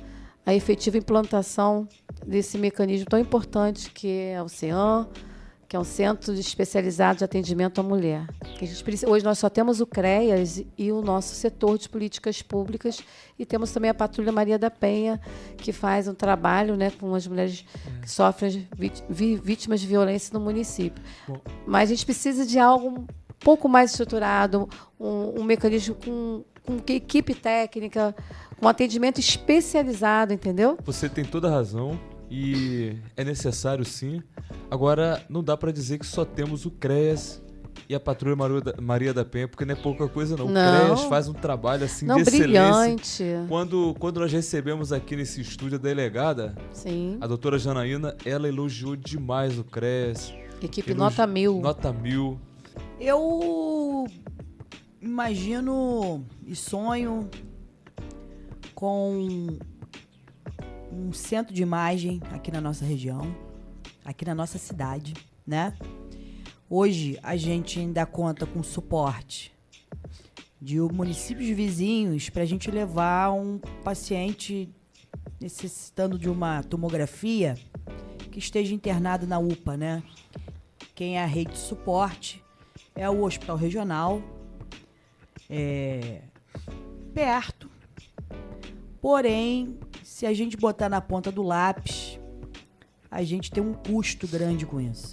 a efetiva implantação desse mecanismo tão importante que é o CEAM, que é um centro especializado de atendimento à mulher. Que a gente precisa, hoje nós só temos o CREAS e o nosso setor de políticas públicas, e temos também a Patrulha Maria da Penha, que faz um trabalho, né, com as mulheres que sofrem vítimas de violência no município. Bom. Mas a gente precisa de algo um pouco mais estruturado, um mecanismo com equipe técnica, com atendimento especializado, entendeu? Você tem toda a razão e é necessário, sim. Agora, não dá para dizer que só temos o CREAS e a Patrulha Maria da Penha, porque não é pouca coisa, não. O CREAS faz um trabalho assim, de brilhante. Excelência. Quando nós recebemos aqui nesse estúdio a delegada, sim, a doutora Janaína, ela elogiou demais o CREAS. Equipe nota 1000. Nota 1000. Eu imagino e sonho com um centro de imagem aqui na nossa região, aqui na nossa cidade, né? Hoje a gente ainda conta com suporte de municípios vizinhos para a gente levar um paciente necessitando de uma tomografia que esteja internado na UPA, né? Quem é a rede de suporte é o Hospital Regional, perto. Porém, se a gente botar na ponta do lápis, a gente tem um custo grande com isso.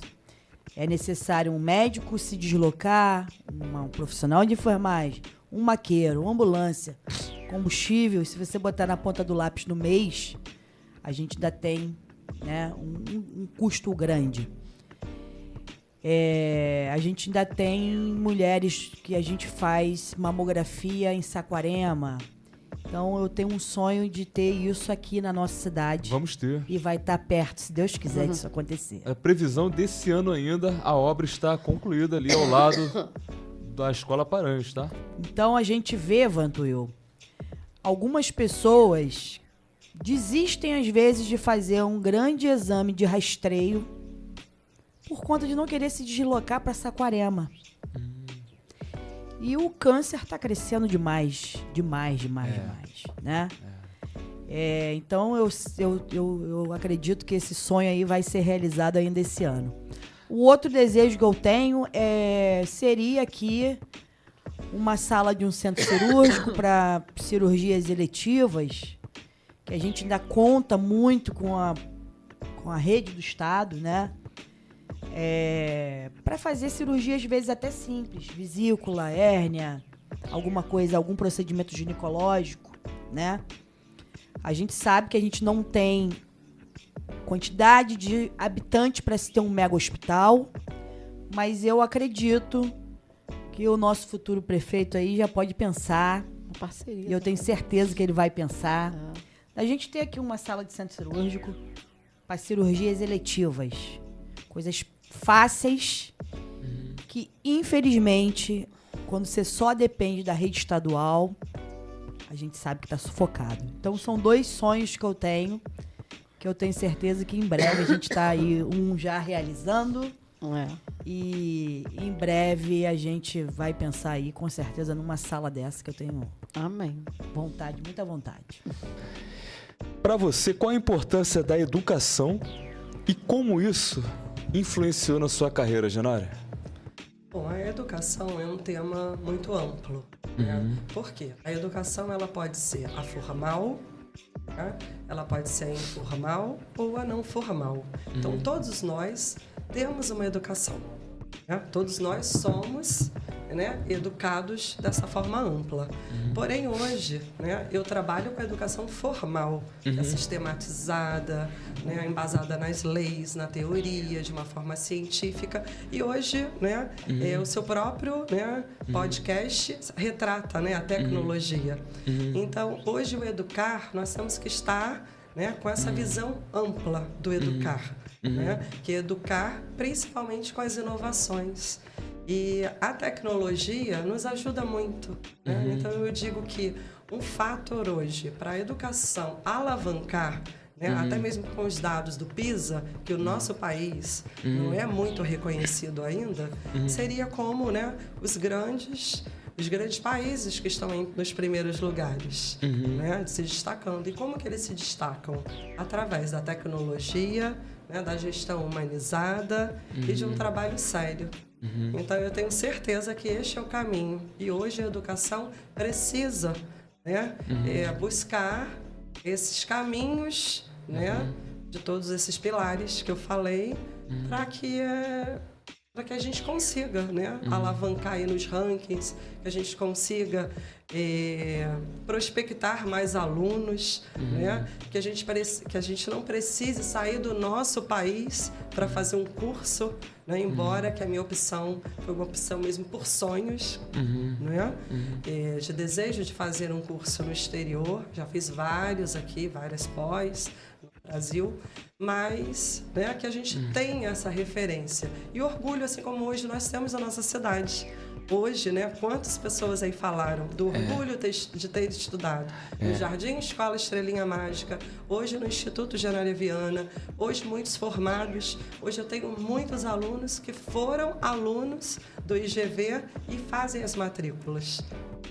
É necessário um médico se deslocar, um profissional de enfermagem, um maqueiro, uma ambulância, combustível. Se você botar na ponta do lápis no mês, a gente ainda tem, né, um custo grande. A gente ainda tem mulheres que a gente faz mamografia em Saquarema. Então, eu tenho um sonho de ter isso aqui na nossa cidade. Vamos ter. E vai estar perto, se Deus quiser, disso acontecer. A previsão desse ano ainda, a obra está concluída ali ao lado da Escola Paranhos, tá? Então, a gente vê, Vantuil, algumas pessoas desistem, às vezes, de fazer um grande exame de rastreio por conta de não querer se deslocar para Saquarema. E o câncer está crescendo demais, né? Então, eu acredito que esse sonho aí vai ser realizado ainda esse ano. O outro desejo que eu tenho seria aqui uma sala de um centro cirúrgico para cirurgias eletivas, que a gente ainda conta muito com a rede do Estado, né? para fazer cirurgia, às vezes até simples, vesícula, hérnia, alguma coisa, algum procedimento ginecológico, né? A gente sabe que a gente não tem quantidade de habitantes para se ter um mega hospital, mas eu acredito que o nosso futuro prefeito aí já pode pensar, Uma parceria. e eu tenho certeza que ele vai pensar, a gente ter aqui uma sala de centro cirúrgico para cirurgias eletivas, coisas fáceis que, infelizmente, quando você só depende da rede estadual, a gente sabe que está sufocado. Então, são 2 sonhos que eu tenho certeza que em breve a gente está aí, um já realizando, e em breve a gente vai pensar aí, com certeza, numa sala dessa que eu tenho Amém. vontade, muita vontade. Para você, qual a importância da educação e como isso influenciou na sua carreira, Genara? Bom, a educação é um tema muito amplo, né? Por quê? A educação ela pode ser a formal, né? Ela pode ser a informal ou a não formal. Então, todos nós temos uma educação, né? Todos nós somos, né, educados dessa forma ampla. Porém, hoje, né, eu trabalho com a educação formal, que é sistematizada, né, embasada nas leis, na teoria, de uma forma científica. E hoje, né, o seu próprio, né, podcast retrata, né, a tecnologia. Então, hoje, o educar, nós temos que estar, né, com essa visão ampla do educar, né, que é educar principalmente com as inovações. E a tecnologia nos ajuda muito, né? Então, eu digo que um fator hoje para a educação alavancar, né, até mesmo com os dados do PISA, que o nosso país não é muito reconhecido ainda, seria como, né, os grandes países que estão nos primeiros lugares, né, se destacando. E como que eles se destacam? Através da tecnologia, né, da gestão humanizada e de um trabalho sério. Então, eu tenho certeza que este é o caminho. E hoje a educação precisa, né, buscar esses caminhos, né, de todos esses pilares que eu falei, para que a gente consiga, né, alavancar aí nos rankings, que a gente consiga prospectar mais alunos, né, que a gente não precise sair do nosso país para fazer um curso, né, embora que a minha opção foi uma opção mesmo por sonhos, né, de desejo de fazer um curso no exterior. Já fiz vários aqui, várias pós no Brasil, mas, né, que a gente tenha essa referência. E orgulho, assim como hoje nós temos na nossa cidade. Hoje, né, quantas pessoas aí falaram do orgulho de ter estudado no Jardim Escola Estrelinha Mágica, hoje no Instituto Genária Viana, hoje muitos formados. Hoje eu tenho muitos alunos que foram alunos do IGV e fazem as matrículas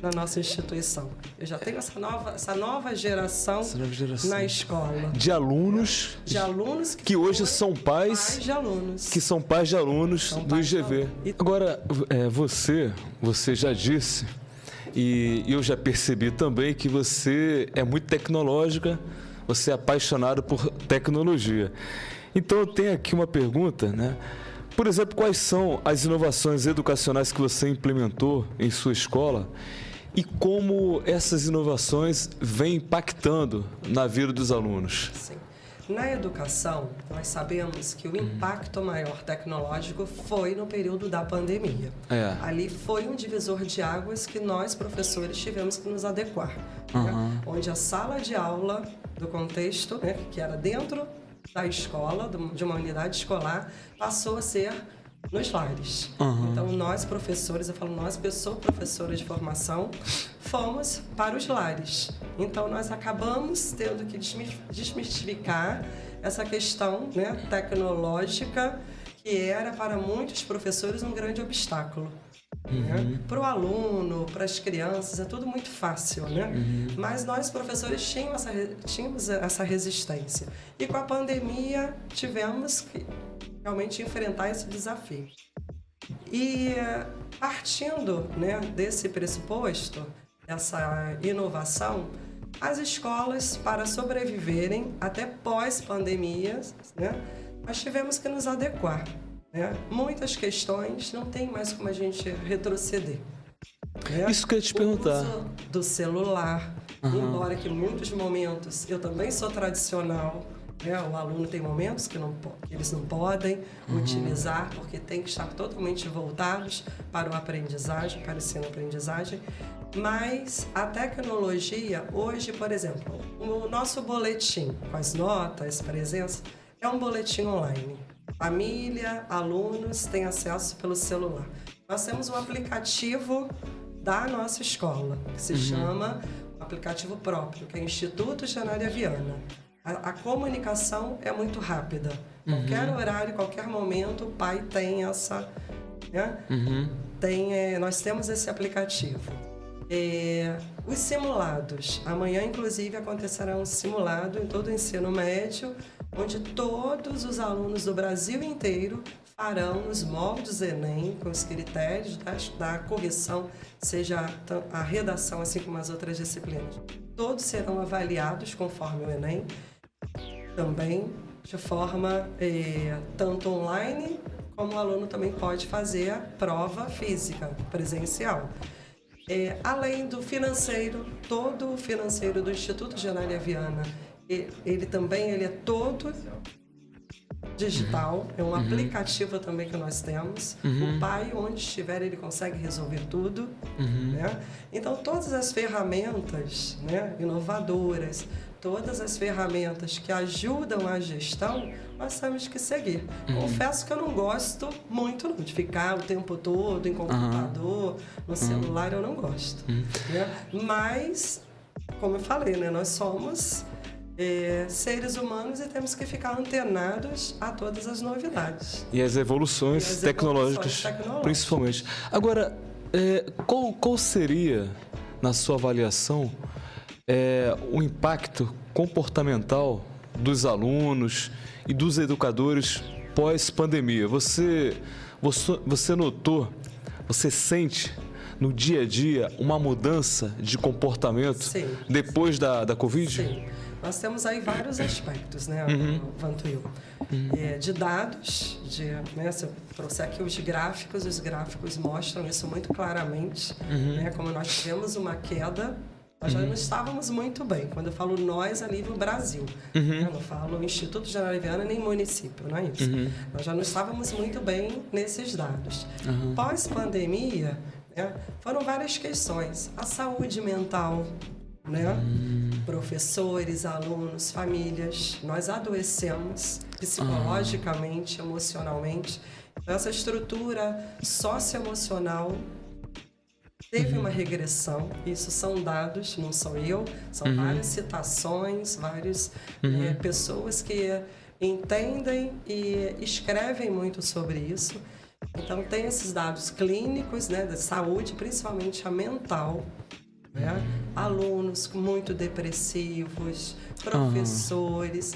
na nossa instituição. Eu já tenho essa nova geração na escola. De alunos Que hoje são pais de alunos. Que são pais de alunos do IGV. Agora, você já disse, e eu já percebi também, que você é muito tecnológica, você é apaixonado por tecnologia. Então, eu tenho aqui uma pergunta, né? Por exemplo, quais são as inovações educacionais que você implementou em sua escola e como essas inovações vêm impactando na vida dos alunos? Sim. Na educação, nós sabemos que o impacto maior tecnológico foi no período da pandemia. Ali foi um divisor de águas que nós, professores, tivemos que nos adequar. Né? Onde a sala de aula do contexto, né, que era dentro da escola, de uma unidade escolar, passou a ser nos lares. Então, nós, professores, eu falo nós, eu sou professora de formação, fomos para os lares. Então, nós acabamos tendo que desmistificar essa questão, né, tecnológica, que era para muitos professores um grande obstáculo. Né? Para o aluno, para as crianças, é tudo muito fácil, né? Mas nós, professores, tínhamos essa resistência. E com a pandemia, tivemos que realmente enfrentar esse desafio. E partindo, né, desse pressuposto, dessa inovação, as escolas, para sobreviverem até pós-pandemia, né, nós tivemos que nos adequar. né? Muitas questões não tem mais como a gente retroceder. Né? Isso que eu ia te perguntar. O uso do celular, embora que em muitos momentos eu também sou tradicional, né? O aluno tem momentos que eles não podem utilizar, porque tem que estar totalmente voltados para o aprendizagem, para o ensino-aprendizagem. Mas a tecnologia, hoje, por exemplo, o nosso boletim, com as notas, presença, é um boletim online. Família, alunos têm acesso pelo celular. Nós temos um aplicativo da nossa escola, que se chama um aplicativo próprio, que é o Instituto Janária Viana. A comunicação é muito rápida. Qualquer horário, qualquer momento, o pai tem essa... Né? Nós temos esse aplicativo. Os simulados. Amanhã, inclusive, acontecerá um simulado em todo o ensino médio, onde todos os alunos do Brasil inteiro farão os moldes Enem, com os critérios da correção, seja a redação, assim como as outras disciplinas. Todos serão avaliados conforme o Enem, também de forma tanto online, como o aluno também pode fazer a prova física, presencial. Além do financeiro, todo o financeiro do Instituto Janária Viana, ele é todo digital, é um aplicativo também que nós temos. O pai, onde estiver, ele consegue resolver tudo. Né? Então, todas as ferramentas, né, inovadoras, todas as ferramentas que ajudam a gestão, nós temos que seguir. Confesso que eu não gosto muito de ficar o tempo todo em computador, no celular, eu não gosto. Né? Mas, como eu falei, né, nós somos seres humanos e temos que ficar antenados a todas as novidades. E as evoluções, tecnológicas, principalmente. Agora, qual seria, na sua avaliação, o impacto comportamental dos alunos e dos educadores pós-pandemia? Você notou, você sente no dia a dia uma mudança de comportamento depois da Covid? Sim. Nós temos aí vários aspectos, né, Vantuil? De dados, né, se eu trouxer aqui os gráficos mostram isso muito claramente, né, como nós tivemos uma queda, nós já não estávamos muito bem. Quando eu falo nós, a nível Brasil, eu não falo Instituto Janária Viana nem município, não é isso? Nós já não estávamos muito bem nesses dados. Pós-pandemia, né, foram várias questões. A saúde mental, né? Professores, alunos, famílias, nós adoecemos psicologicamente, emocionalmente. Então, essa estrutura socioemocional teve uma regressão. Isso são dados, não sou eu, são várias citações, várias pessoas que entendem e escrevem muito sobre isso. Então, tem esses dados clínicos, né, da saúde, principalmente a mental. Né? Alunos muito depressivos, professores,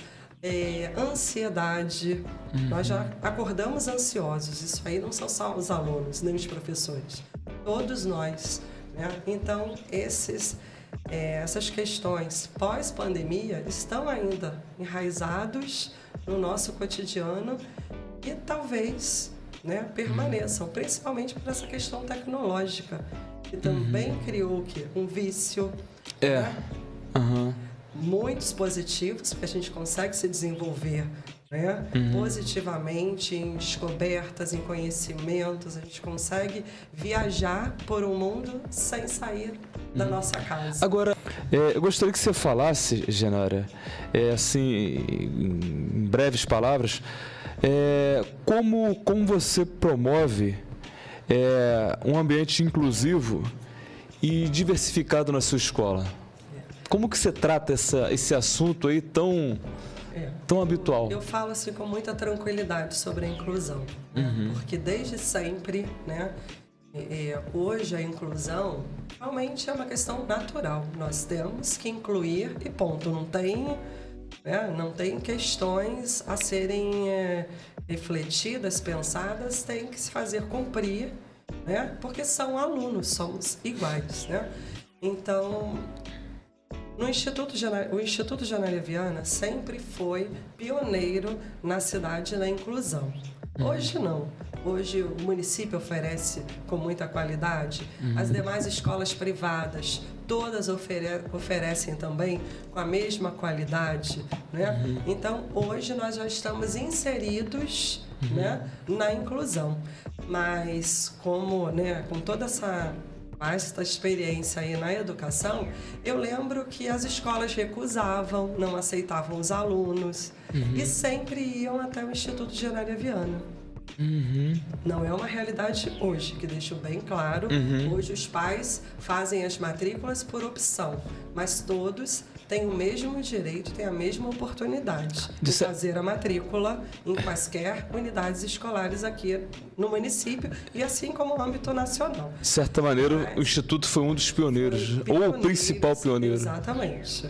ansiedade. Nós já acordamos ansiosos, isso aí não são só os alunos, nem os professores, todos nós. Né? Então, essas questões pós-pandemia estão ainda enraizados no nosso cotidiano e talvez, né, permaneçam, principalmente por essa questão tecnológica, que também criou o quê? Um vício. Né? Muitos positivos, porque a gente consegue se desenvolver, né? Positivamente em descobertas, em conhecimentos. A gente consegue viajar por um mundo sem sair da nossa casa. Agora, eu gostaria que você falasse, Janária, assim, em breves palavras, como você promove um ambiente inclusivo e diversificado na sua escola. Como que você trata esse assunto aí tão habitual? Eu falo assim com muita tranquilidade sobre a inclusão, né? Porque desde sempre, né, hoje a inclusão realmente é uma questão natural. Nós temos que incluir e ponto. Não tem questões a serem refletidas, pensadas, tem que se fazer cumprir, né? Porque são alunos, somos iguais, né? Então, o Instituto Janária Viana sempre foi pioneiro na cidade na inclusão. Hoje não. Hoje o município oferece com muita qualidade. As demais escolas privadas, todas oferecem também com a mesma qualidade, né? Então, hoje nós já estamos inseridos, né, na inclusão. Mas como, né, com toda essa vasta experiência aí na educação, eu lembro que as escolas recusavam, não aceitavam os alunos e sempre iam até o Instituto Genária Viana. Não é uma realidade hoje, que deixo bem claro. Hoje os pais fazem as matrículas por opção, mas todos têm o mesmo direito, têm a mesma oportunidade de fazer a matrícula em quaisquer unidades escolares aqui no município e assim como no âmbito nacional. De certa maneira, o Instituto foi um dos pioneiros, ou o principal pioneiro. Exatamente.